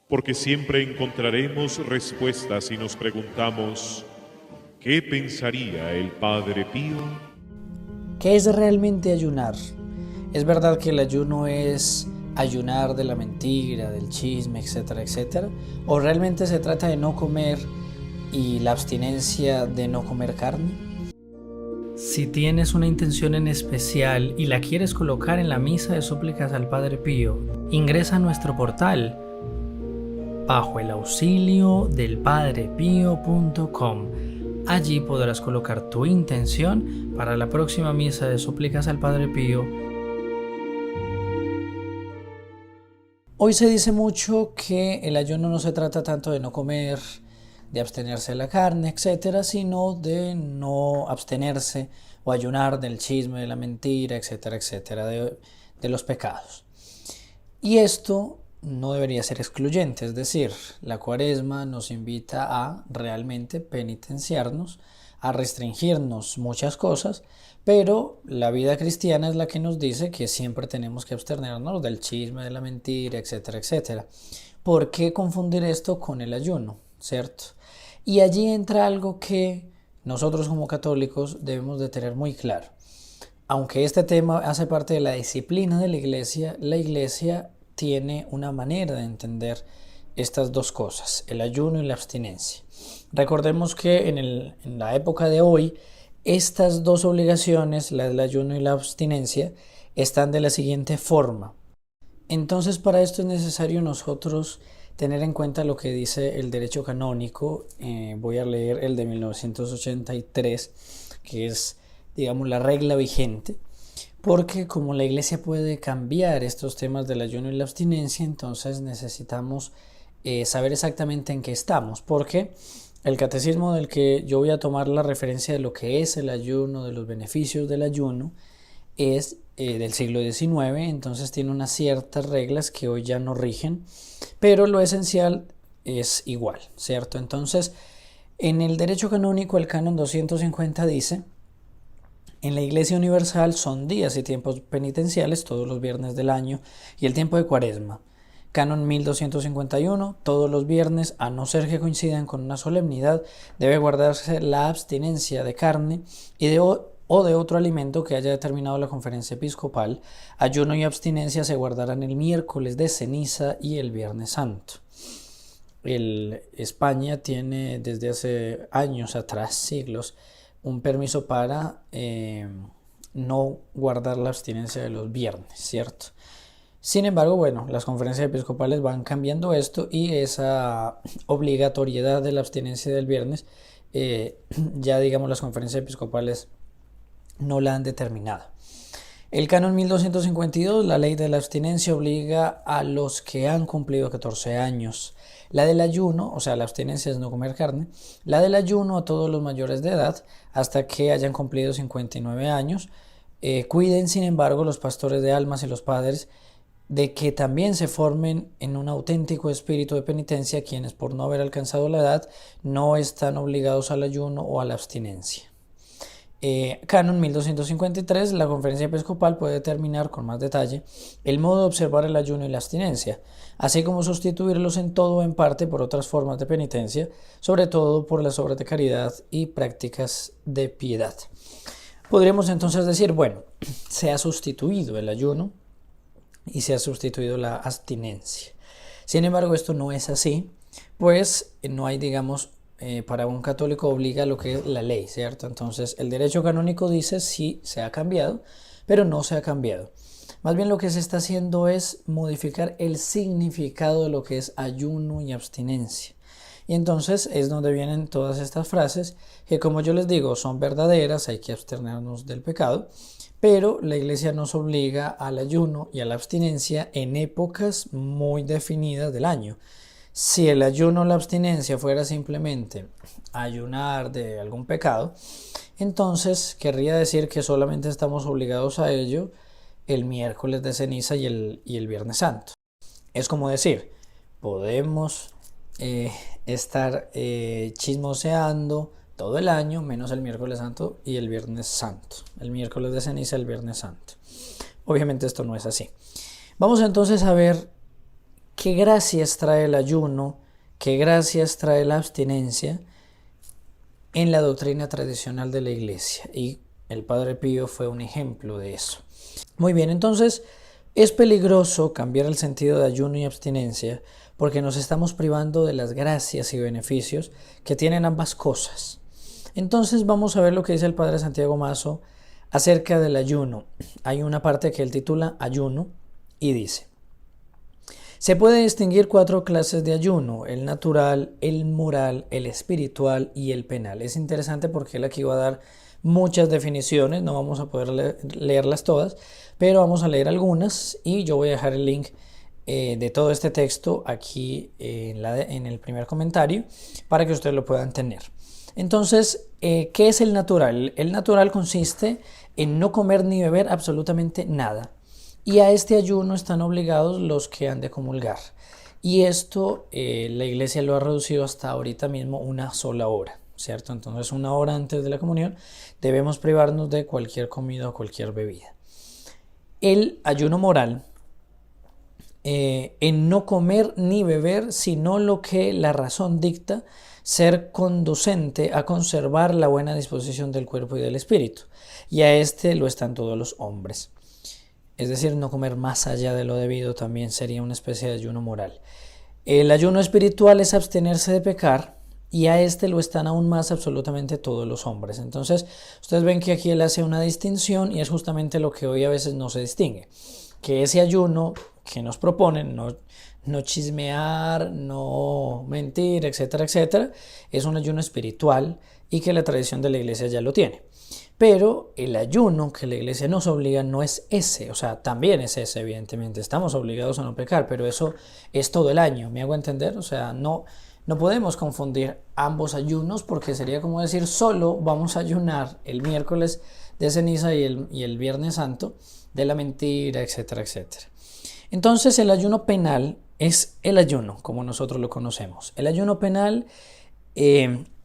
porque siempre encontraremos respuestas si nos preguntamos, ¿qué pensaría el Padre Pío? ¿Qué es realmente ayunar? ¿Es verdad que el ayuno es ayunar de la mentira, del chisme, etcétera, etcétera? ¿O realmente se trata de no comer y la abstinencia de no comer carne? Si tienes una intención en especial y la quieres colocar en la misa de súplicas al Padre Pío, ingresa a nuestro portal bajo el auxilio del padrepío.com. Allí podrás colocar tu intención para la próxima misa de súplicas al Padre Pío. Hoy se dice mucho que el ayuno no se trata tanto de no comer, de abstenerse de la carne, etcétera, sino de no abstenerse o ayunar del chisme, de la mentira, etcétera, etcétera, de los pecados. Y esto no debería ser excluyente, es decir, la Cuaresma nos invita a realmente penitenciarnos, a restringirnos muchas cosas, pero la vida cristiana es la que nos dice que siempre tenemos que abstenernos del chisme, de la mentira, etcétera, etcétera. ¿Por qué confundir esto con el ayuno? ¿Cierto? Y allí entra algo que nosotros como católicos debemos de tener muy claro. Aunque este tema hace parte de la disciplina de la iglesia tiene una manera de entender estas dos cosas, el ayuno y la abstinencia. Recordemos que en la época de hoy, estas dos obligaciones, la del ayuno y la abstinencia, están de la siguiente forma. Entonces, para esto es necesario nosotros tener en cuenta lo que dice el derecho canónico. Voy a leer el de 1983, que es, digamos, la regla vigente. Porque como la iglesia puede cambiar estos temas del ayuno y la abstinencia, entonces necesitamos saber exactamente en qué estamos. Porque el catecismo del que yo voy a tomar la referencia de lo que es el ayuno, de los beneficios del ayuno, es del siglo XIX, entonces tiene unas ciertas reglas que hoy ya no rigen, pero lo esencial es igual, ¿cierto? Entonces, en el derecho canónico, el canon 250 dice: en la Iglesia Universal son días y tiempos penitenciales todos los viernes del año y el tiempo de Cuaresma. Canon 1251, todos los viernes, a no ser que coincidan con una solemnidad, debe guardarse la abstinencia de carne y o de otro alimento que haya determinado la conferencia episcopal. Ayuno y abstinencia se guardarán el miércoles de ceniza y el viernes santo. España tiene desde hace años atrás, siglos, un permiso para no guardar la abstinencia de los viernes, ¿cierto? Sin embargo, bueno, las conferencias episcopales van cambiando esto y esa obligatoriedad de la abstinencia del viernes, ya digamos las conferencias episcopales no la han determinado. El canon 1252, la ley de la abstinencia, obliga a los que han cumplido 14 años. La del ayuno, o sea, la abstinencia es no comer carne. La del ayuno a todos los mayores de edad hasta que hayan cumplido 59 años. Cuiden, sin embargo, los pastores de almas y los padres de que también se formen en un auténtico espíritu de penitencia quienes por no haber alcanzado la edad no están obligados al ayuno o a la abstinencia. Canon 1253, la conferencia episcopal puede determinar con más detalle el modo de observar el ayuno y la abstinencia, así como sustituirlos en todo o en parte por otras formas de penitencia, sobre todo por las obras de caridad y prácticas de piedad. Podríamos entonces decir, bueno, se ha sustituido el ayuno y se ha sustituido la abstinencia. Sin embargo, esto no es así, pues no hay, digamos, para un católico obliga lo que es la ley, ¿cierto? Entonces, el derecho canónico dice sí se ha cambiado, pero no se ha cambiado. Más bien lo que se está haciendo es modificar el significado de lo que es ayuno y abstinencia. Y entonces es donde vienen todas estas frases que, como yo les digo, son verdaderas, hay que abstenernos del pecado, pero la iglesia nos obliga al ayuno y a la abstinencia en épocas muy definidas del año. Si el ayuno o la abstinencia fuera simplemente ayunar de algún pecado, entonces querría decir que solamente estamos obligados a ello el miércoles de ceniza y el viernes santo. Es como decir, podemos estar chismoseando todo el año menos el miércoles santo y el viernes santo, el miércoles de ceniza, el viernes santo. Obviamente esto no es así. Vamos entonces a ver ¿Qué gracias trae el ayuno? ¿Qué gracias trae la abstinencia en la doctrina tradicional de la Iglesia? Y el Padre Pío fue un ejemplo de eso. Muy bien, entonces es peligroso cambiar el sentido de ayuno y abstinencia porque nos estamos privando de las gracias y beneficios que tienen ambas cosas. Entonces vamos a ver lo que dice el Padre Santiago Mazo acerca del ayuno. Hay una parte que él titula Ayuno y dice: se puede distinguir 4 clases de ayuno: el natural, el moral, el espiritual y el penal. Es interesante porque él aquí va a dar muchas definiciones, no vamos a poder leerlas todas, pero vamos a leer algunas y yo voy a dejar el link de todo este texto aquí en el primer comentario para que ustedes lo puedan tener. Entonces, ¿qué es el natural? El natural consiste en no comer ni beber absolutamente nada. Y a este ayuno están obligados los que han de comulgar. Y esto la Iglesia lo ha reducido hasta ahorita mismo una sola hora, ¿cierto? Entonces 1 hora antes de la comunión debemos privarnos de cualquier comida o cualquier bebida. El ayuno moral, en no comer ni beber sino lo que la razón dicta, ser conducente a conservar la buena disposición del cuerpo y del espíritu. Y a este lo están todos los hombres. Es decir, no comer más allá de lo debido también sería una especie de ayuno moral. El ayuno espiritual es abstenerse de pecar y a este lo están aún más absolutamente todos los hombres. Entonces, ustedes ven que aquí él hace una distinción y es justamente lo que hoy a veces no se distingue. Que ese ayuno que nos proponen, no chismear, no mentir, etcétera, etcétera, es un ayuno espiritual y que la tradición de la Iglesia ya lo tiene. Pero el ayuno que la Iglesia nos obliga no es ese, o sea, también es ese, evidentemente, estamos obligados a no pecar, pero eso es todo el año, ¿me hago entender? O sea, no podemos confundir ambos ayunos porque sería como decir solo vamos a ayunar el miércoles de ceniza y el viernes santo de la mentira, etcétera, etcétera. Entonces el ayuno penal es el ayuno como nosotros lo conocemos. El ayuno penal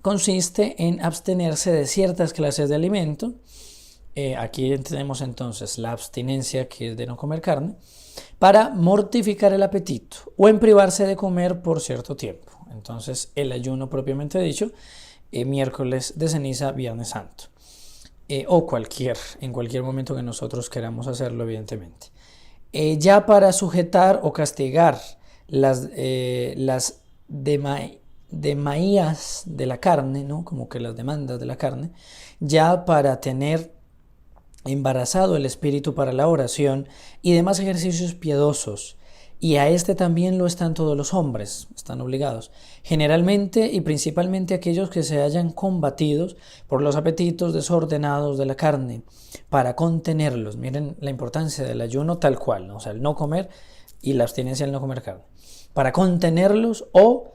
consiste en abstenerse de ciertas clases de alimento. Aquí tenemos entonces la abstinencia, que es de no comer carne, para mortificar el apetito o en privarse de comer por cierto tiempo. Entonces el ayuno propiamente dicho, miércoles de ceniza, viernes santo, o en cualquier momento que nosotros queramos hacerlo, evidentemente. Ya para sujetar o castigar las demandías de la carne, ¿no? Como que las demandas de la carne, ya para tener embarazado el espíritu para la oración y demás ejercicios piadosos. Y a este también lo están todos los hombres, están obligados, generalmente y principalmente aquellos que se hayan combatidos por los apetitos desordenados de la carne, para contenerlos. Miren la importancia del ayuno tal cual, ¿no? O sea, el no comer y la abstinencia del no comer carne, para contenerlos o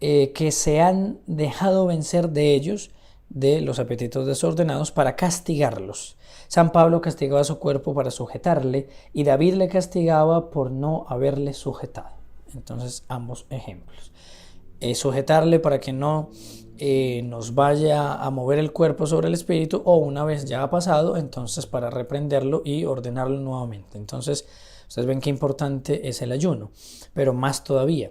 que se han dejado vencer de ellos, de los apetitos desordenados, para castigarlos. San Pablo castigaba a su cuerpo para sujetarle y David le castigaba por no haberle sujetado. Entonces ambos ejemplos. Sujetarle para que no nos vaya a mover el cuerpo sobre el espíritu, o una vez ya ha pasado, entonces para reprenderlo y ordenarlo nuevamente. Entonces ustedes ven qué importante es el ayuno, pero más todavía.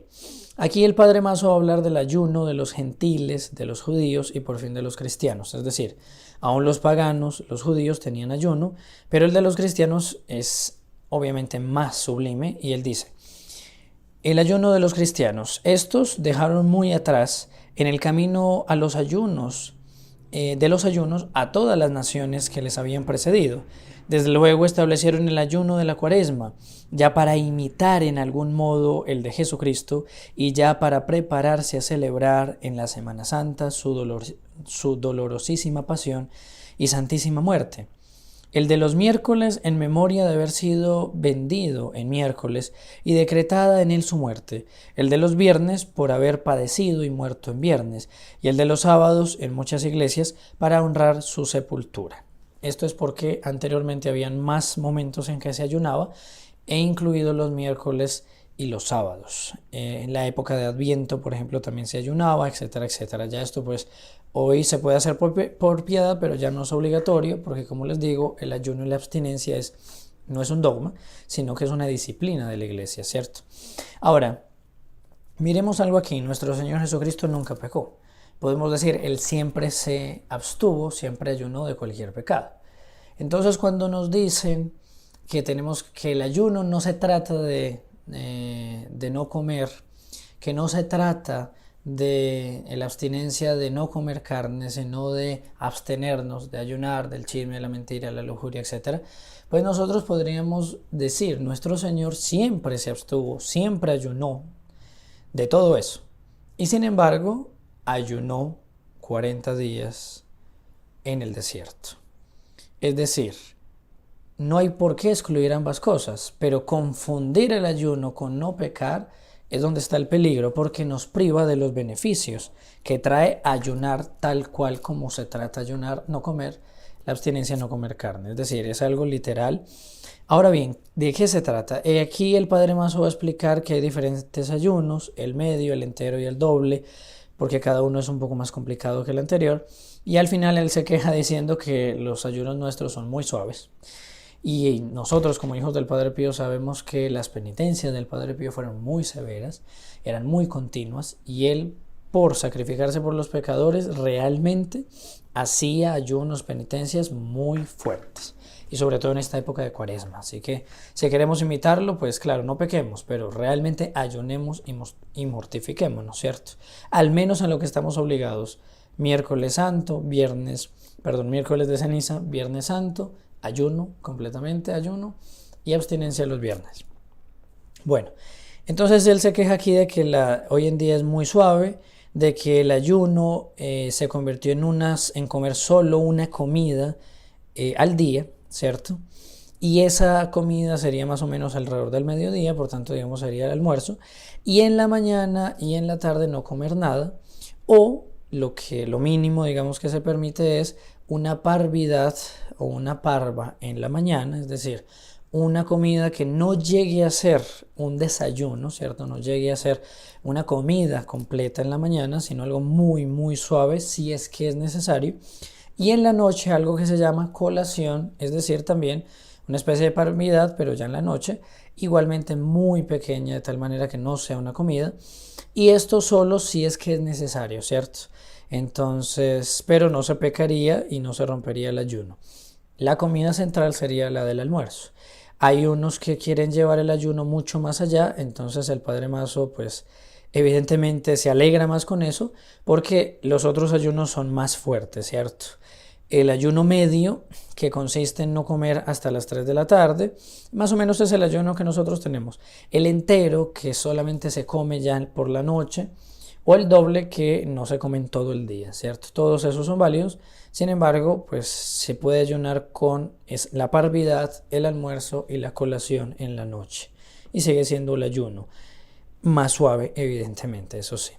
Aquí el Padre Mazo va a hablar del ayuno de los gentiles, de los judíos y por fin de los cristianos. Es decir, aún los paganos, los judíos tenían ayuno, pero el de los cristianos es obviamente más sublime y él dice: el ayuno de los cristianos. Estos dejaron muy atrás en el camino a los ayunos, de los ayunos a todas las naciones que les habían precedido. Desde luego establecieron el ayuno de la Cuaresma, ya para imitar en algún modo el de Jesucristo y ya para prepararse a celebrar en la Semana Santa su dolorosísima pasión y santísima muerte. El de los miércoles en memoria de haber sido vendido en miércoles y decretada en él su muerte. El de los viernes por haber padecido y muerto en viernes. Y el de los sábados en muchas iglesias para honrar su sepultura. Esto es porque anteriormente habían más momentos en que se ayunaba, e incluidos los miércoles y los sábados. En la época de Adviento, por ejemplo, también se ayunaba, etcétera, etcétera. Ya esto pues hoy se puede hacer por piedad, pero ya no es obligatorio, porque como les digo, el ayuno y la abstinencia es no es un dogma, sino que es una disciplina de la iglesia, ¿cierto? Ahora, miremos algo aquí, nuestro Señor Jesucristo nunca pecó. Podemos decir, Él siempre se abstuvo, siempre ayunó de cualquier pecado. Entonces, cuando nos dicen que el ayuno no se trata de no comer, que no se trata de la abstinencia de no comer carne, sino de abstenernos, de ayunar del chisme, de la mentira, la lujuria, etc., pues nosotros podríamos decir, nuestro Señor siempre se abstuvo, siempre ayunó de todo eso. Y sin embargo, ayunó 40 días en el desierto. Es decir, no hay por qué excluir ambas cosas, pero confundir el ayuno con no pecar es donde está el peligro, porque nos priva de los beneficios que trae ayunar tal cual como se trata ayunar, no comer, la abstinencia no comer carne. Es decir, es algo literal. Ahora bien, ¿de qué se trata? Aquí el Padre Mazo va a explicar que hay diferentes ayunos, el medio, el entero y el doble, porque cada uno es un poco más complicado que el anterior. Y al final él se queja diciendo que los ayunos nuestros son muy suaves. Y nosotros como hijos del Padre Pío sabemos que las penitencias del Padre Pío fueron muy severas, eran muy continuas, y él, por sacrificarse por los pecadores, realmente hacía ayunos, penitencias muy fuertes, y sobre todo en esta época de Cuaresma. Así que si queremos imitarlo, pues claro, no pequemos, pero realmente ayunemos y mortifiquémonos, ¿cierto? Al menos en lo que estamos obligados. Miércoles Santo, miércoles de ceniza, Viernes Santo, ayuno, completamente ayuno, y abstinencia los viernes. Bueno, entonces él se queja aquí de que hoy en día es muy suave, de que el ayuno se convirtió en comer solo una comida al día, ¿cierto? Y esa comida sería más o menos alrededor del mediodía, por tanto, digamos, sería el almuerzo, y en la mañana y en la tarde no comer nada, o lo mínimo, digamos, que se permite es una parvidad o una parva en la mañana, es decir, una comida que no llegue a ser un desayuno, ¿cierto? No llegue a ser una comida completa en la mañana, sino algo muy, muy suave si es que es necesario. Y en la noche algo que se llama colación, es decir, también una especie de parvidad, pero ya en la noche, igualmente muy pequeña, de tal manera que no sea una comida. Y esto solo si es que es necesario, ¿cierto? Entonces, pero no se pecaría y no se rompería el ayuno. La comida central sería la del almuerzo. Hay unos que quieren llevar el ayuno mucho más allá, entonces el Padre Mazo, pues, evidentemente se alegra más con eso, porque los otros ayunos son más fuertes, ¿cierto? El ayuno medio, que consiste en no comer hasta las 3 de la tarde, más o menos es el ayuno que nosotros tenemos. El entero, que solamente se come ya por la noche, o el doble, que no se comen todo el día, ¿cierto? Todos esos son válidos. Sin embargo, pues se puede ayunar con la parvidad, el almuerzo y la colación en la noche. Y sigue siendo el ayuno más suave, evidentemente, eso sí.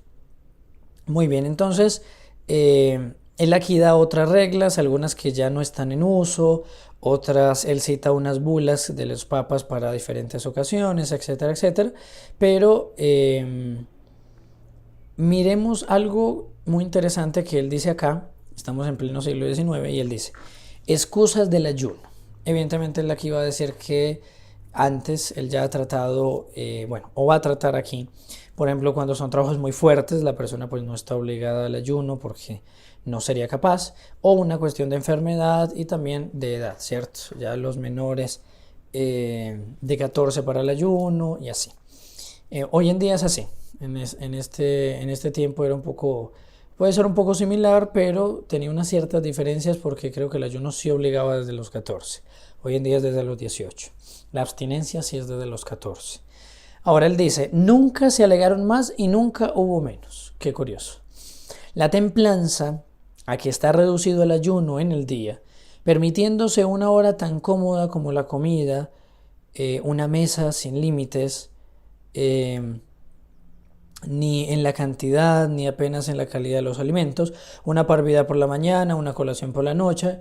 Muy bien, entonces, él aquí da otras reglas, algunas que ya no están en uso, otras, él cita unas bulas de los papas para diferentes ocasiones, etcétera, etcétera. Pero miremos algo muy interesante que él dice acá. Estamos en pleno siglo XIX y él dice, excusas del ayuno. Evidentemente él aquí va a decir que antes él ya ha tratado, o va a tratar aquí, por ejemplo, cuando son trabajos muy fuertes, la persona pues no está obligada al ayuno porque no sería capaz, o una cuestión de enfermedad y también de edad, ¿cierto? Ya los menores de 14 para el ayuno y así. Hoy en día es así. En este tiempo puede ser un poco similar, pero tenía unas ciertas diferencias porque creo que el ayuno sí obligaba desde los 14. Hoy en día es desde los 18. La abstinencia sí es desde los 14. Ahora él dice, nunca se alegaron más y nunca hubo menos. Qué curioso. La templanza, a que está reducido el ayuno en el día, permitiéndose una hora tan cómoda como la comida, una mesa sin límites, ni en la cantidad ni apenas en la calidad de los alimentos, una parvidad por la mañana, una colación por la noche,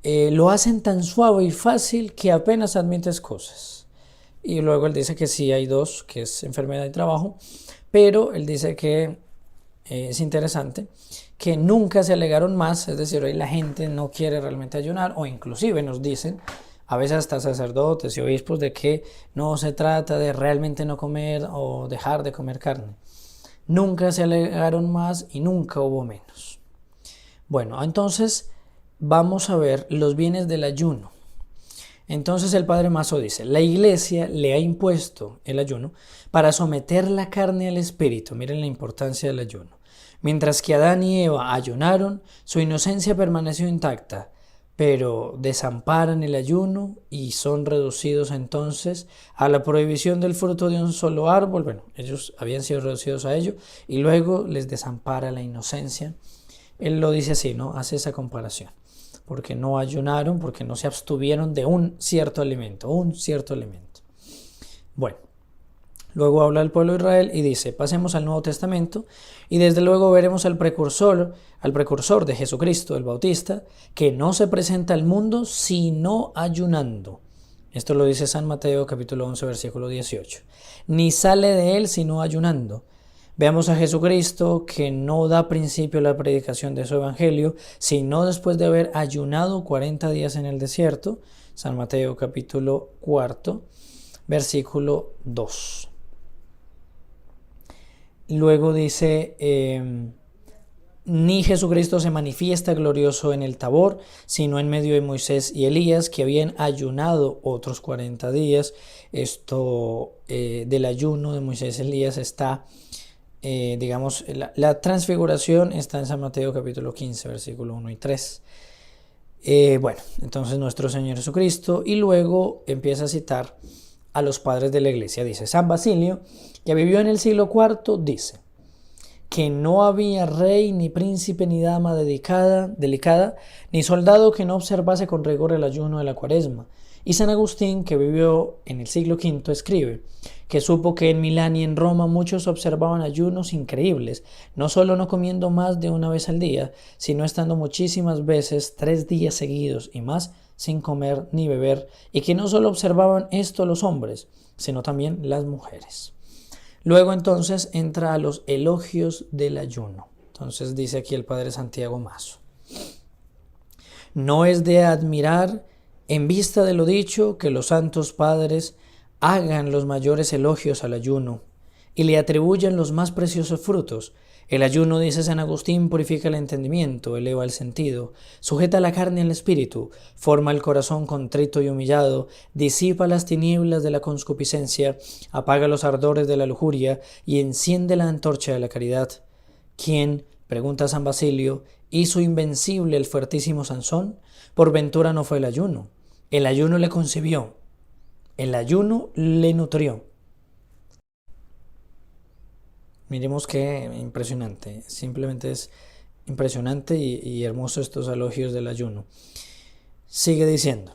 lo hacen tan suave y fácil que apenas admites cosas. Y luego él dice que sí hay dos, que es enfermedad y trabajo, pero él dice que es interesante que nunca se alegaron más, es decir, hoy la gente no quiere realmente ayunar, o inclusive nos dicen a veces hasta sacerdotes y obispos, de que no se trata de realmente no comer o dejar de comer carne. Nunca se alegaron más y nunca hubo menos. Bueno, entonces vamos a ver los bienes del ayuno. Entonces el padre Mazo dice, la Iglesia le ha impuesto el ayuno para someter la carne al espíritu. Miren la importancia del ayuno. Mientras que Adán y Eva ayunaron, su inocencia permaneció intacta, pero desamparan el ayuno y son reducidos entonces a la prohibición del fruto de un solo árbol. Bueno, ellos habían sido reducidos a ello y luego les desampara la inocencia. Él lo dice así, ¿no? Hace esa comparación. Porque no ayunaron, porque no se abstuvieron de un cierto alimento. Bueno, luego habla el pueblo de Israel y dice, pasemos al Nuevo Testamento y desde luego veremos al precursor de Jesucristo, el Bautista, que no se presenta al mundo sino ayunando. Esto lo dice San Mateo capítulo 11 versículo 18. Ni sale de él sino ayunando. Veamos a Jesucristo que no da principio a la predicación de su evangelio, sino después de haber ayunado 40 días en el desierto. San Mateo capítulo 4 versículo 2. Luego dice, ni Jesucristo se manifiesta glorioso en el Tabor, sino en medio de Moisés y Elías, que habían ayunado otros 40 días. Esto del ayuno de Moisés y Elías está, la transfiguración está en San Mateo capítulo 15, versículo 1 y 3. Bueno, entonces nuestro Señor Jesucristo, y luego empieza a citar a los padres de la iglesia. Dice, San Basilio, que vivió en el siglo IV, dice que no había rey, ni príncipe, ni dama delicada, ni soldado que no observase con rigor el ayuno de la Cuaresma. Y San Agustín, que vivió en el siglo V, escribe que supo que en Milán y en Roma muchos observaban ayunos increíbles, no solo no comiendo más de una vez al día, sino estando muchísimas veces 3 días seguidos y más sin comer ni beber, y que no solo observaban esto los hombres, sino también las mujeres. Luego entonces entra a los elogios del ayuno. Entonces dice aquí el padre Santiago Mazo. No es de admirar, en vista de lo dicho, que los santos padres hagan los mayores elogios al ayuno y le atribuyan los más preciosos frutos. El ayuno, dice San Agustín, purifica el entendimiento, eleva el sentido, sujeta la carne al espíritu, forma el corazón contrito y humillado, disipa las tinieblas de la concupiscencia, apaga los ardores de la lujuria y enciende la antorcha de la caridad. ¿Quién, pregunta San Basilio, hizo invencible el fuertísimo Sansón? Por ventura no fue el ayuno. El ayuno le concibió, el ayuno le nutrió. Miremos qué impresionante, simplemente es impresionante y hermoso estos elogios del ayuno. Sigue diciendo,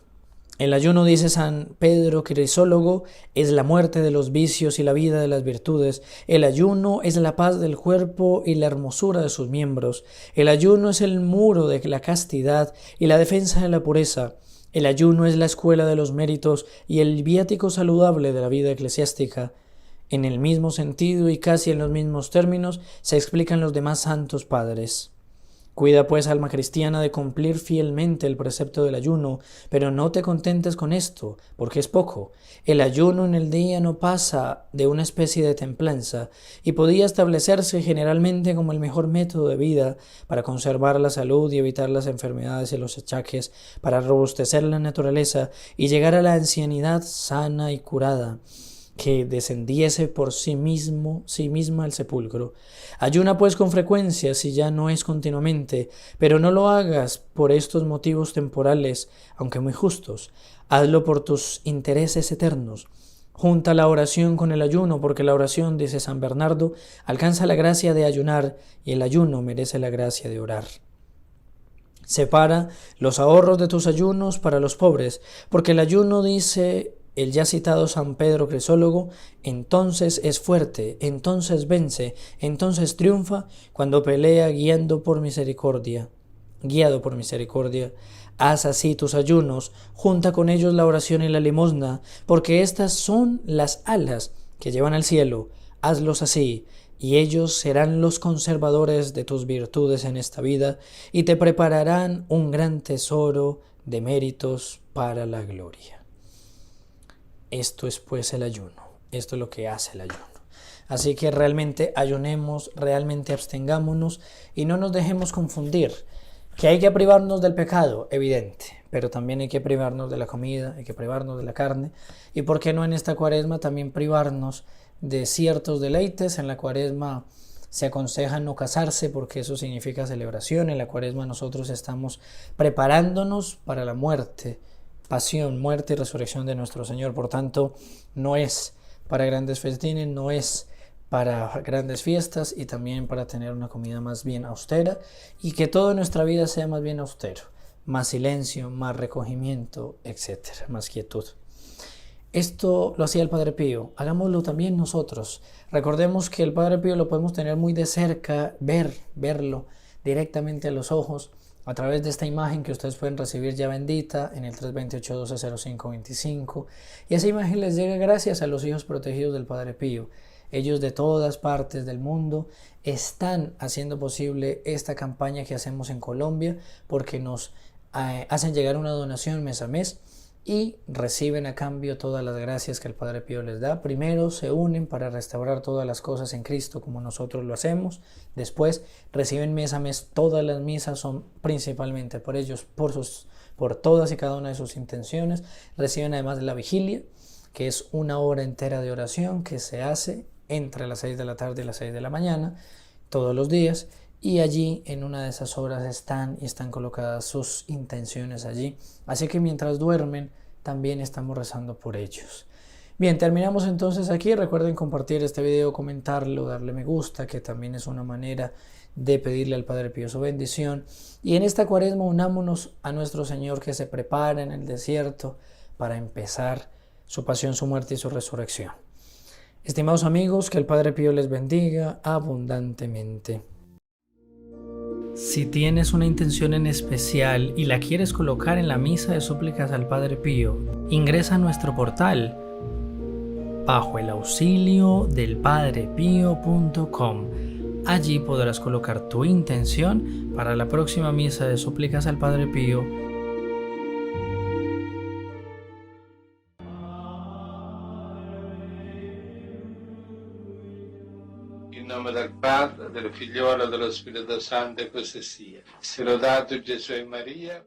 el ayuno, dice San Pedro Crisólogo, es la muerte de los vicios y la vida de las virtudes. El ayuno es la paz del cuerpo y la hermosura de sus miembros. El ayuno es el muro de la castidad y la defensa de la pureza. El ayuno es la escuela de los méritos y el viático saludable de la vida eclesiástica. En el mismo sentido y casi en los mismos términos se explican los demás santos padres. Cuida pues, alma cristiana, de cumplir fielmente el precepto del ayuno, pero no te contentes con esto, porque es poco. El ayuno en el día no pasa de una especie de templanza y podía establecerse generalmente como el mejor método de vida para conservar la salud y evitar las enfermedades y los achaques, para robustecer la naturaleza y llegar a la ancianidad sana y curada, que descendiese por sí misma al sepulcro. Ayuna pues con frecuencia, si ya no es continuamente, pero no lo hagas por estos motivos temporales, aunque muy justos. Hazlo por tus intereses eternos. Junta la oración con el ayuno, porque la oración, dice San Bernardo, alcanza la gracia de ayunar y el ayuno merece la gracia de orar. Separa los ahorros de tus ayunos para los pobres, porque el ayuno, dice el ya citado San Pedro Crisólogo, entonces es fuerte, entonces vence, entonces triunfa, cuando pelea guiado por misericordia. Haz así tus ayunos, junta con ellos la oración y la limosna, porque estas son las alas que llevan al cielo. Hazlos así, y ellos serán los conservadores de tus virtudes en esta vida, y te prepararán un gran tesoro de méritos para la gloria. Esto es pues el ayuno, esto es lo que hace el ayuno. Así que realmente ayunemos, realmente abstengámonos y no nos dejemos confundir. Que hay que privarnos del pecado, evidente, pero también hay que privarnos de la comida, hay que privarnos de la carne. Y por qué no en esta cuaresma también privarnos de ciertos deleites. En la cuaresma se aconseja no casarse porque eso significa celebración. En la cuaresma nosotros estamos preparándonos para la muerte, pasión, muerte y resurrección de nuestro Señor. Por tanto, no es para grandes festines, no es para grandes fiestas y también para tener una comida más bien austera y que toda nuestra vida sea más bien austero, más silencio, más recogimiento, etcétera, más quietud. Esto lo hacía el Padre Pío, hagámoslo también nosotros. Recordemos que el Padre Pío lo podemos tener muy de cerca, verlo directamente a los ojos a través de esta imagen que ustedes pueden recibir ya bendita en el 328-12-0525, y esa imagen les llega gracias a los hijos protegidos del Padre Pío. Ellos de todas partes del mundo están haciendo posible esta campaña que hacemos en Colombia porque nos hacen llegar una donación mes a mes y reciben a cambio todas las gracias que el Padre Pío les da. Primero se unen para restaurar todas las cosas en Cristo como nosotros lo hacemos. Después reciben mes a mes, todas las misas son principalmente por ellos, por todas y cada una de sus intenciones. Reciben además la vigilia, que es una hora entera de oración que se hace entre las 6 de la tarde y las 6 de la mañana, todos los días, y allí en una de esas horas están colocadas sus intenciones allí. Así que mientras duermen, también estamos rezando por ellos. Bien, terminamos entonces aquí. Recuerden compartir este video, comentarlo, darle me gusta, que también es una manera de pedirle al Padre Pío su bendición. Y en esta cuaresma unámonos a nuestro Señor que se prepara en el desierto para empezar su pasión, su muerte y su resurrección. Estimados amigos, que el Padre Pío les bendiga abundantemente. Si tienes una intención en especial y la quieres colocar en la misa de súplicas al Padre Pío, ingresa a nuestro portal bajo el auxilio del padrepío.com. Allí podrás colocar tu intención para la próxima misa de súplicas al Padre Pío. In nome del Padre, del Figliolo e dello Spirito Santo, e così sia. Sia lodato Gesù e Maria.